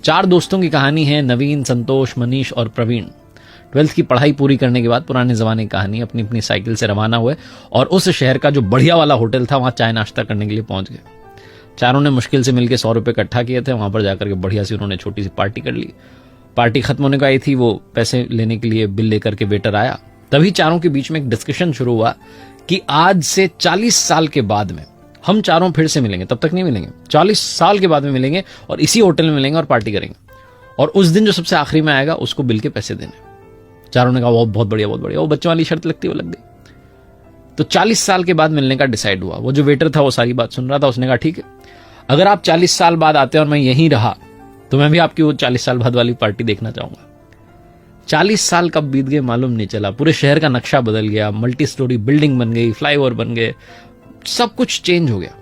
चार दोस्तों की कहानी है, नवीन, संतोष, मनीष और प्रवीण। 12th की पढ़ाई पूरी करने के बाद पुराने जमाने की कहानी, अपनी अपनी साइकिल से रवाना हुए और उस शहर का जो बढ़िया वाला होटल था वहां चाय नाश्ता करने के लिए पहुंच गए। चारों ने मुश्किल से मिलकर 100 रुपए इकट्ठा किए थे। वहां पर जाकर के बढ़िया सी उन्होंने छोटी सी पार्टी कर ली। पार्टी खत्म होने को आई थी, वो पैसे लेने के लिए बिल लेकर के वेटर आया। तभी चारों के बीच में एक डिस्कशन शुरू हुआ कि आज से 40 साल के बाद में हम चारों फिर से मिलेंगे। तब तक नहीं मिलेंगे, 40 साल के बाद में मिलेंगे और इसी होटल में मिलेंगे और पार्टी करेंगे, और उस दिन जो सबसे आखिरी में आएगा उसको बिल के पैसे देने। चारों ने कहा वो बहुत बढ़िया, बहुत बढ़िया। वो बच्चों वाली शर्त लगती वो लग गई। तो 40 साल के बाद मिलने का डिसाइड हुआ। वो जो वेटर था वो सारी बात सुन रहा था। उसने कहा ठीक है, अगर आप 40 साल बाद आते और मैं यहीं रहा तो मैं भी आपकी वो 40 साल बाद वाली पार्टी देखना चाहूंगा। 40 साल कब बीत गए मालूम नहीं चला। पूरे शहर का नक्शा बदल गया, मल्टी स्टोरी बिल्डिंग बन गई, फ्लाईओवर बन गए, सब कुछ चेंज हो गया।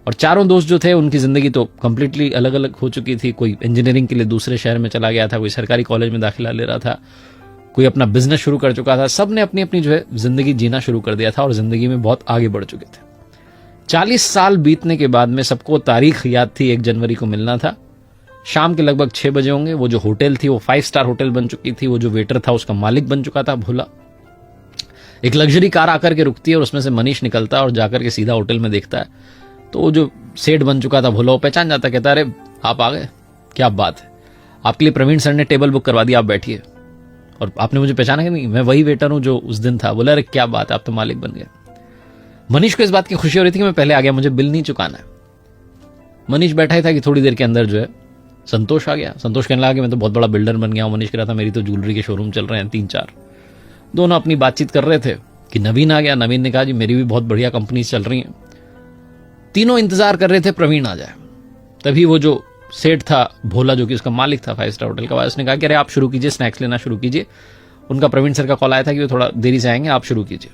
और चारों दोस्त जो थे उनकी जिंदगी तो कंप्लीटली अलग अलग हो चुकी थी। कोई इंजीनियरिंग के लिए दूसरे शहर में चला गया था, कोई सरकारी कॉलेज में दाखिला ले रहा था, कोई अपना बिजनेस शुरू कर चुका था। सब ने अपनी अपनी जो है जिंदगी जीना शुरू कर दिया था और जिंदगी में बहुत आगे बढ़ चुके थे। 40 साल बीतने के बाद में सबको तारीख याद थी, 1 जनवरी को मिलना था। शाम के लगभग 6 बजे होंगे। वो जो होटल थी वो 5 स्टार होटल बन चुकी थी। वो जो वेटर था उसका मालिक बन चुका था भोला। एक लग्जरी कार आकर के रुकती है और उसमें से मनीष निकलता है और जाकर के सीधा होटल में देखता है तो वो जो सेठ बन चुका था भोला वो पहचान जाता, कहता है अरे आप आ गए, क्या बात है, आपके लिए प्रवीण सर ने टेबल बुक करवा दिया, आप बैठिए। और आपने मुझे पहचाना कि नहीं, मैं वही वेटर हूं जो उस दिन था। बोला अरे क्या बात है, आप तो मालिक बन गए। मनीष को इस बात की खुशी हो रही थी कि मैं पहले आ गया, मुझे बिल नहीं चुकाना है। मनीष बैठा ही था कि थोड़ी देर के अंदर जो है संतोष आ गया। संतोष कहने लगा कि मैं तो बहुत बड़ा बिल्डर बन गया हूं। मनीष कह रहा था मेरी तो ज्वेलरी के शोरूम चल रहे हैं 3-4। दोनों अपनी बातचीत कर रहे थे कि नवीन आ गया। नवीन ने कहा जी मेरी भी बहुत बढ़िया कंपनी चल रही हैं। तीनों इंतजार कर रहे थे प्रवीण आ जाए। तभी वो जो सेठ था भोला, जो कि उसका मालिक था 5 स्टार होटल का, उसने कहा कि अरे आप शुरू कीजिए, स्नैक्स लेना शुरू कीजिए। उनका प्रवीण सर का कॉल आया था कि वो थोड़ा देरी से आएंगे, आप शुरू कीजिए।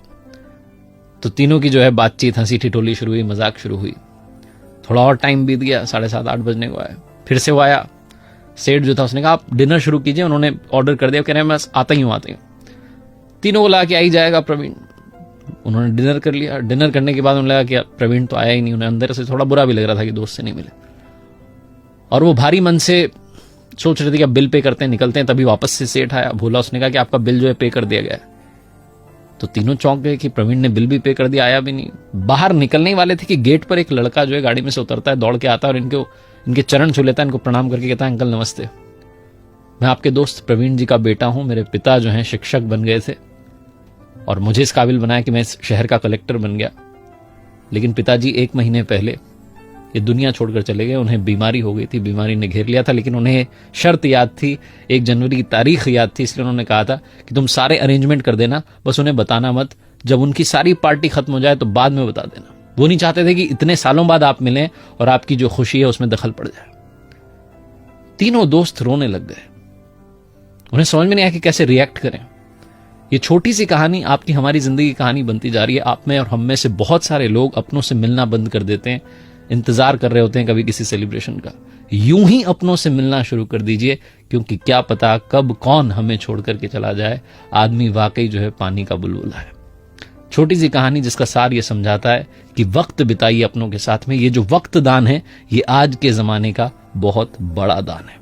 तो तीनों की जो है बातचीत, हंसी ठिठोली शुरू हुई, मजाक शुरू हुई। थोड़ा और टाइम बीत गया, 7:30-8 बजने को आया। फिर से वो आया। सेठ जो था उसने कहा आप डिनर शुरू कीजिए। उन्होंने ऑर्डर कर दिया, कह रहे हैं मैं आता ही हूं। तीनों को ला के आई जाएगा प्रवीण। उन्होंने डिनर कर लिया। डिनर करने के बाद उन्हें लगा कि प्रवीण तो आया ही नहीं। उन्हें अंदर से थोड़ा बुरा भी लग रहा था कि दोस्त से नहीं मिले, और वो भारी मन से सोच रहे थे कि अब बिल पे करते हैं, निकलते हैं। तभी वापस से सेठ आया भोला। उसने कहा कि आपका बिल जो है पे कर दिया गया है। तो तीनों चौंक गए कि प्रवीण ने बिल भी पे कर दिया, आया भी नहीं। बाहर निकलने वाले थे कि गेट पर एक लड़का जो है गाड़ी में से उतरता है, दौड़ के आता है और इनके चरण छू लेता है, इनको प्रणाम करके कहता है अंकल नमस्ते, मैं आपके दोस्त प्रवीण जी का बेटा हूं। मेरे पिता जो हैं शिक्षक बन गए थे और मुझे इस काबिल बनाया कि मैं इस शहर का कलेक्टर बन गया। लेकिन पिताजी 1 महीने पहले ये दुनिया छोड़कर चले गए। उन्हें बीमारी हो गई थी, बीमारी ने घेर लिया था। लेकिन उन्हें शर्त याद थी, 1 जनवरी की तारीख याद थी, इसलिए उन्होंने कहा था कि तुम सारे अरेंजमेंट कर देना, बस उन्हें बताना मत। जब उनकी सारी पार्टी खत्म हो जाए तो बाद में बता देना। वो नहीं चाहते थे कि इतने सालों बाद आप मिलें और आपकी जो खुशी है उसमें दखल पड़ जाए। तीनों दोस्त रोने लग गए। उन्हें समझ में नहीं आया कि कैसे रिएक्ट करें। ये छोटी सी कहानी आपकी हमारी जिंदगी की कहानी बनती जा रही है। आप में और हम में से बहुत सारे लोग अपनों से मिलना बंद कर देते हैं, इंतजार कर रहे होते हैं कभी किसी सेलिब्रेशन का। यूं ही अपनों से मिलना शुरू कर दीजिए, क्योंकि क्या पता कब कौन हमें छोड़ करके चला जाए। आदमी वाकई जो है पानी का बुलबुला है। छोटी सी कहानी जिसका सार ये समझाता है कि वक्त बिताइए अपनों के साथ में। ये जो वक्त दान है ये आज के जमाने का बहुत बड़ा दान है।